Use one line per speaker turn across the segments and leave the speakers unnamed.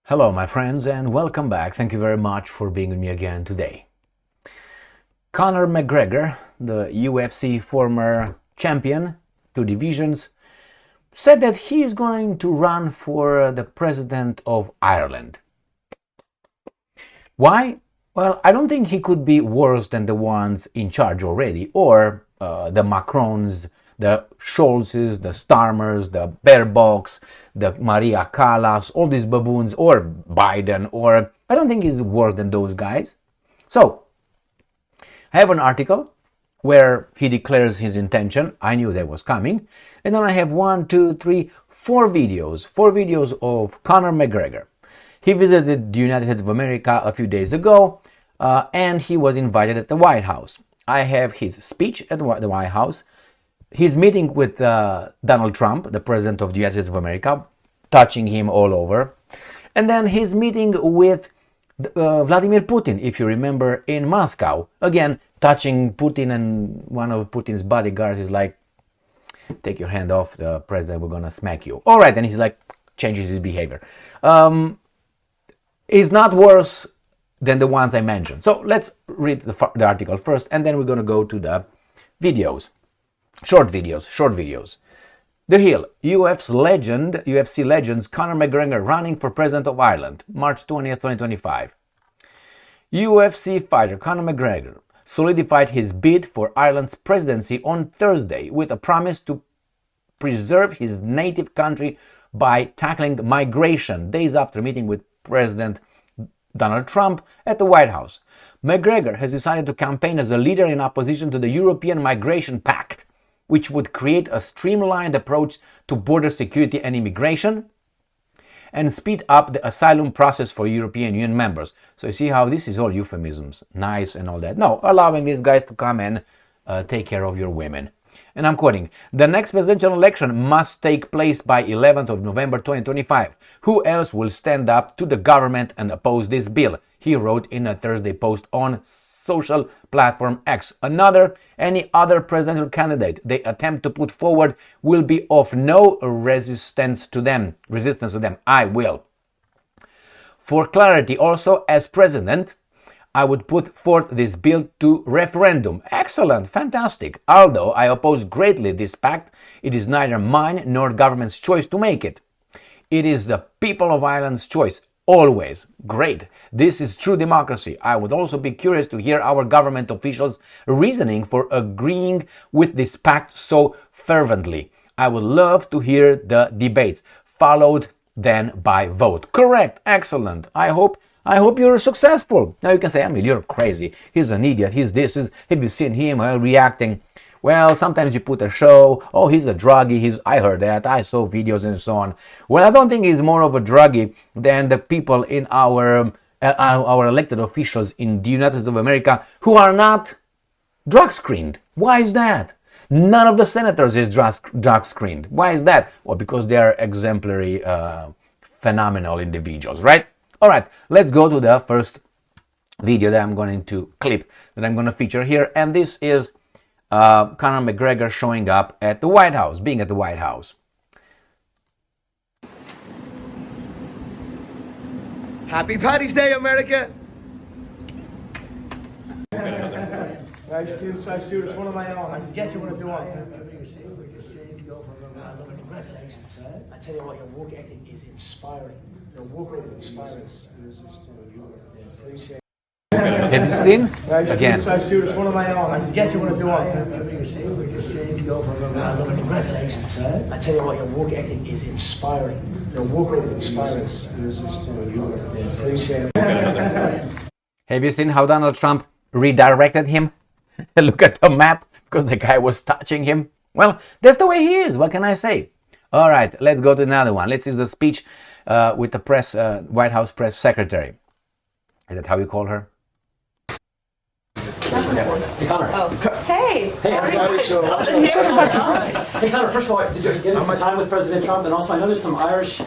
Hello my friends and welcome back. Thank you very much for being with me again today. Conor McGregor, the UFC former champion, 2 divisions, said that he is going to run for the president of Ireland. Why? Well, I don't think he could be worse than the ones in charge already, or the Macrons, the Scholzes, the Starmers, the Baerbocks, the Maria Callas, all these baboons, or Biden, or I don't think he's worse than those guys. So, I have an article where he declares his intention. I knew that was coming. And then I have 4 videos of Conor McGregor. He visited the United States of America a few days ago, and he was invited at the White House. I have his speech at the White House, his meeting with Donald Trump, the president of the United States of America, touching him all over, and then his meeting with Vladimir Putin, if you remember, in Moscow, again touching Putin, and one of Putin's bodyguards is like, take your hand off the president, we're gonna smack you. All right, and he's like, changes his behavior. He's not worse than the ones I mentioned. So let's read the article first, and then we're gonna go to the videos. Short videos. The Hill, UFC legends Conor McGregor running for president of Ireland, March 20th, 2025. UFC fighter Conor McGregor solidified his bid for Ireland's presidency on Thursday with a promise to preserve his native country by tackling migration, days after meeting with President Donald Trump at the White House. McGregor has decided to campaign as a leader in opposition to the European Migration Pact, which would create a streamlined approach to border security and immigration and speed up the asylum process for European Union members. So you see how this is all euphemisms, nice and all that. No, allowing these guys to come and take care of your women. And I'm quoting, "The next presidential election must take place by 11th of November 2025. Who else will stand up to the government and oppose this bill?" he wrote in a Thursday post on social platform X. Any other presidential candidate they attempt to put forward will be of no resistance to them. I will. For clarity, also, as president, I would put forth this bill to referendum. Excellent, fantastic. Although I oppose greatly this pact, it is neither mine nor government's choice to make it. It is the people of Ireland's choice. Always. Great. This is true democracy. I would also be curious to hear our government officials' reasoning for agreeing with this pact so fervently. I would love to hear the debates, followed then by vote. Correct. Excellent. I hope you're successful. Now you can say, Emil, you're crazy. He's an idiot. Have you seen him reacting? Well, sometimes you put a show, oh, he's a druggie, I heard that, I saw videos and so on. Well, I don't think he's more of a druggie than the people in our elected officials in the United States of America who are not drug screened. Why is that? None of the senators is drug screened. Why is that? Well, because they are exemplary, phenomenal individuals, right? All right, let's go to the first video that I'm going to feature here, and this is Conor McGregor showing up at the White House, being at the White House.
Happy Paddy's Day, America!
Nice kids, try shoot. It's one of my own. I can get you one if you want.
Congratulations, sir. I tell you what, your work ethic is inspiring. Your work rate is inspiring. Appreciate it.
Have you seen?
Nice
Again.
kids, try shoot. It's one of my own. I can get you one if you want.
Congratulations, sir. I tell you what, your work ethic is inspiring. Your work rate is inspiring. Appreciate it.
Have you seen how Donald Trump redirected him? Look at the map, because the guy was touching him. Well, that's the way he is. What can I say? All right, let's go to another one. Let's see the speech with the White House press secretary. Is that how you call her?
Hey, Conor.
Oh. Hey!
Hey, Conor, first of all, did you get into time with President Trump? And also, I know there's some Irish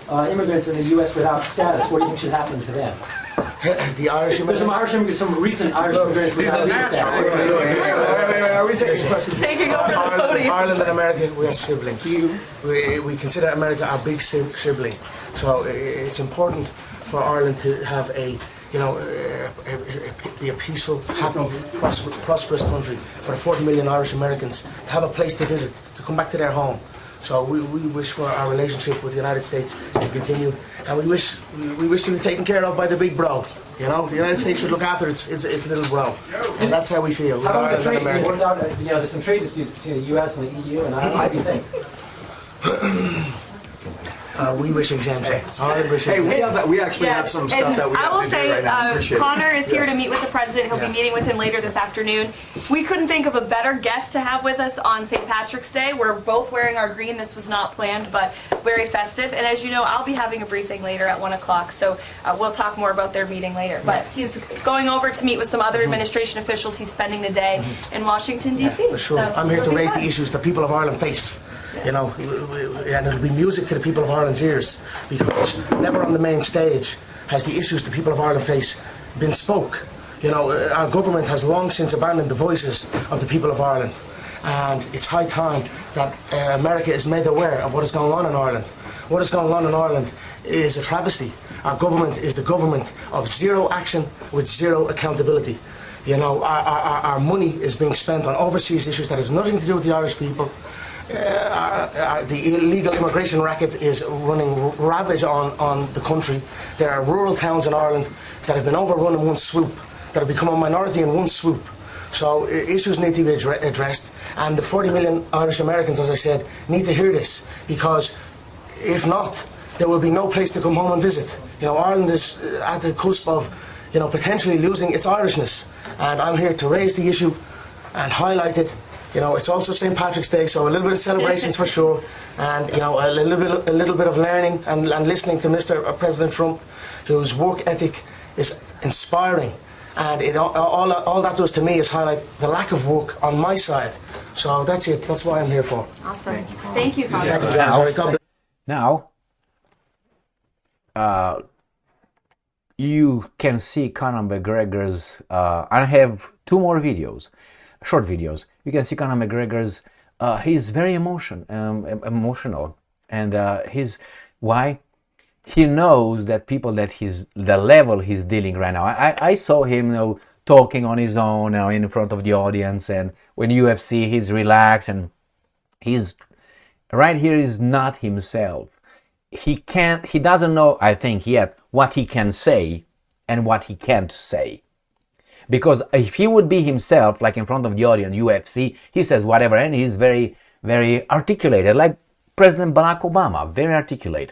immigrants in the U.S. without status. What do you think should happen to them?
The Irish
There's
immigrants.
some recent Irish immigrants with
Are we taking questions?
Taking over the podium.
Ireland and America, we are siblings. We consider America our big sibling. So it's important for Ireland to have be a peaceful, happy, prosperous country for the 40 million Irish Americans to have a place to visit, to come back to their home. So we wish for our relationship with the United States to continue, and we wish to be taken care of by the big bro. You know, the United States should look after its little bro, and that's how we feel.
How about the
Ireland and
trade?
America.
There's some trade disputes between the U.S. and the EU, and how do you think?
We wish exemption. Ireland wish
Hey,
exemption.
we actually have some stuff that we
I
have
will
to
say,
do right now. Appreciate it.
Conor is here to meet with the president. He'll be meeting with him later this afternoon. We couldn't think of a better guest to have with us on St. Patrick's Day. We're both wearing our green. This was not planned, but very festive. And as you know, I'll be having a briefing later at 1 o'clock, so we'll talk more about their meeting later. But he's going over to meet with some other administration officials. He's spending the day in Washington, D.C.
For sure.
So
I'm here to
it'll be
raise
fun.
the issues that people of Ireland face. You know, and it'll be music to the people of Ireland's ears, because never on the main stage has the issues the people of Ireland face been spoke. You know, our government has long since abandoned the voices of the people of Ireland, and it's high time that America is made aware of what is going on in Ireland. What is going on in Ireland is a travesty. Our government is the government of zero action with zero accountability. You know, our money is being spent on overseas issues that has nothing to do with the Irish people. The illegal immigration racket is running ravage on the country. There are rural towns in Ireland that have been overrun in one swoop, that have become a minority in one swoop. So issues need to be addressed, and the 40 million Irish Americans, as I said, need to hear this, because if not, there will be no place to come home and visit. You know, Ireland is at the cusp of, you know, potentially losing its Irishness, and I'm here to raise the issue and highlight it. You know, it's also St. Patrick's Day, so a little bit of celebrations for sure, and you know, a little bit of learning and listening to Mr. President Trump, whose work ethic is inspiring, and all that does to me is highlight the lack of work on my side. So that's it. That's what I'm here for.
Awesome. Thank you, Conor.
Thank you, guys. All right, God bless.
Now, you can see Conor McGregor's, I have 2 more videos, short videos. You can see Conor McGregor's, he's very emotional, and why? He knows that people that the level he's dealing right now. I saw him, you know, talking on his own, you know, in front of the audience, and when UFC, he's relaxed, and he's right here is not himself. He doesn't know, I think, yet what he can say and what he can't say. Because if he would be himself, like in front of the audience, UFC, he says whatever, and he's very, very articulated, like President Barack Obama, very articulate.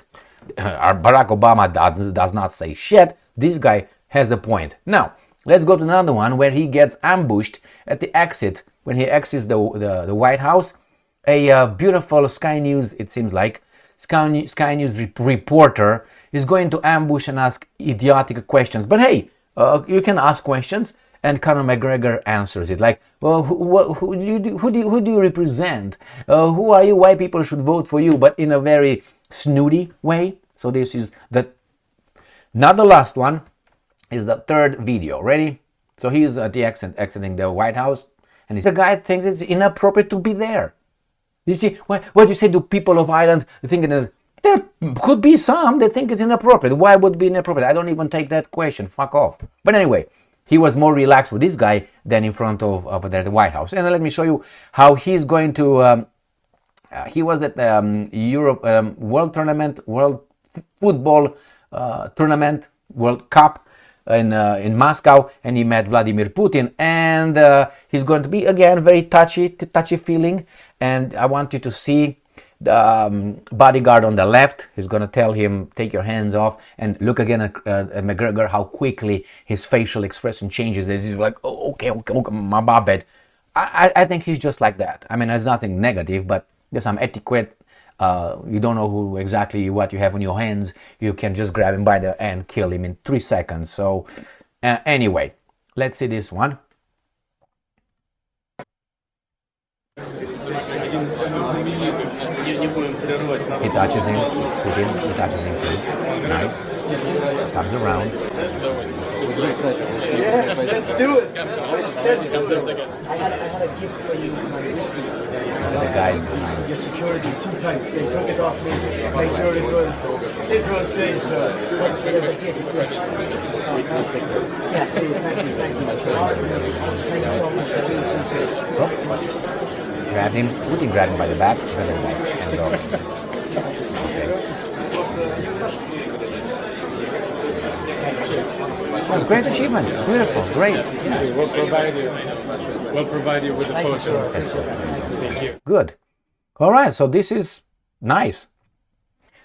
Barack Obama does not say shit. This guy has a point. Now, let's go to another one where he gets ambushed at the exit, when he exits the White House. A beautiful Sky News, it seems like, Sky News reporter is going to ambush and ask idiotic questions. But hey, you can ask questions, and Conor McGregor answers it. Like, well, who do you represent? Who are you? Why people should vote for you? But in a very snooty way. So this is not the last one, is the 3rd video. Ready? So he's at the exiting the White House, and the guy thinks it's inappropriate to be there. You see, what you say to people of Ireland, thinking that there could be some that think it's inappropriate. Why would it be inappropriate? I don't even take that question. Fuck off. But anyway, he was more relaxed with this guy than in front of the White House. And let me show you how he's going to. He was at Europe World Tournament, World Football Tournament, World Cup in Moscow, and he met Vladimir Putin, and he's going to be again very touchy feeling. And I want you to see the bodyguard on the left. He's going to tell him, take your hands off, and look again at McGregor, how quickly his facial expression changes. He's like, oh, okay, my bad. I think he's just like that. I mean, there's nothing negative, but there's some etiquette. You don't know what you have on your hands. You can just grab him by the and kill him in 3 seconds. So anyway, let's see this one. He touches him, he touches him too. Nice. Comes around.
Yes, let's do it. I had a gift for you for my wrist.
The guys behind.
Your security too tight. They took it off me. Make sure it was safe. So there's a gift. Yeah, please, thank you. Thank you so much.
Grab him. Putin grabbed him by the back. And go. Okay. Oh, great achievement. Beautiful. Great. Yes.
We'll provide you with the poster. Thank you.
Good. All right. So this is nice.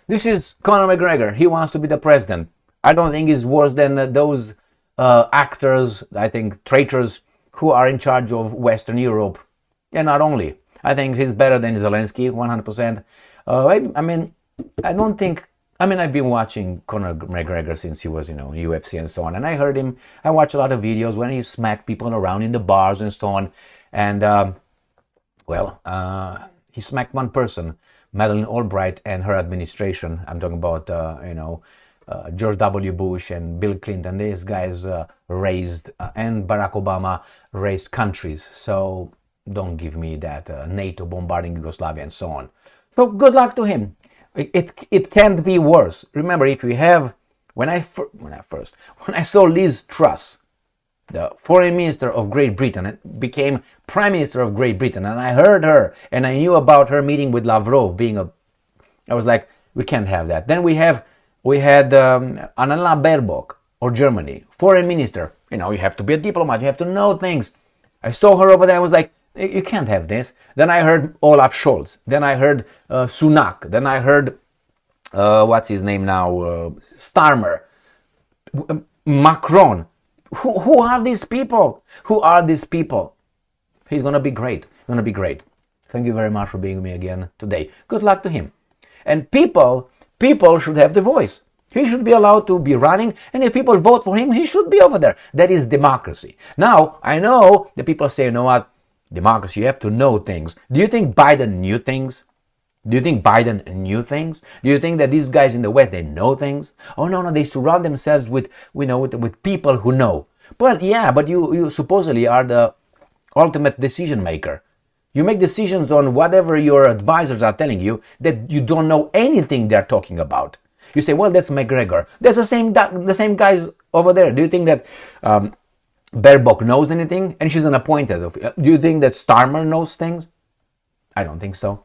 This is Conor McGregor. He wants to be the president. I don't think he's worse than those actors, I think traitors, who are in charge of Western Europe. And not only. I think he's better than Zelensky, 100%. I don't think... I've been watching Conor McGregor since he was, in UFC and so on. And I watch a lot of videos when he smacked people around in the bars and so on. And, he smacked one person, Madeleine Albright and her administration. I'm talking about, George W. Bush and Bill Clinton. These guys raised, and Barack Obama raised countries. So don't give me that NATO bombarding Yugoslavia and so on. So good luck to him. It can't be worse. Remember, if we have, when I saw Liz Truss, the foreign minister of Great Britain, and became prime minister of Great Britain, and I heard her, and I knew about her meeting with Lavrov I was like, we can't have that. Then we had Annalena Baerbock of Germany, foreign minister. You have to be a diplomat, you have to know things. I saw her over there, I was like, you can't have this. Then I heard Olaf Scholz. Then I heard Sunak. Then I heard, what's his name now? Starmer. Macron. Who are these people? Who are these people? He's going to be great. Thank you very much for being with me again today. Good luck to him. And people should have the voice. He should be allowed to be running, and if people vote for him, he should be over there. That is democracy. Now, I know the people say, you know what? Democracy, you have to know things. Do you think Biden knew things? Do you think Biden knew things? Do you think that these guys in the West, they know things? Oh, no, they surround themselves with people who know. But you supposedly are the ultimate decision maker. You make decisions on whatever your advisors are telling you that you don't know anything they're talking about. You say, well, that's McGregor. That's the same guys over there. Do you think that Baerbock knows anything? And she's an appointed. Do you think that Starmer knows things? I don't think so.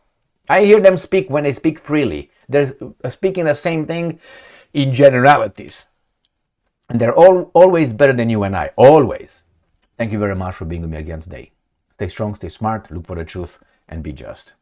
I hear them speak when they speak freely. They're speaking the same thing in generalities. And they're always better than you and I. Always. Thank you very much for being with me again today. Stay strong, stay smart, look for the truth, and be just.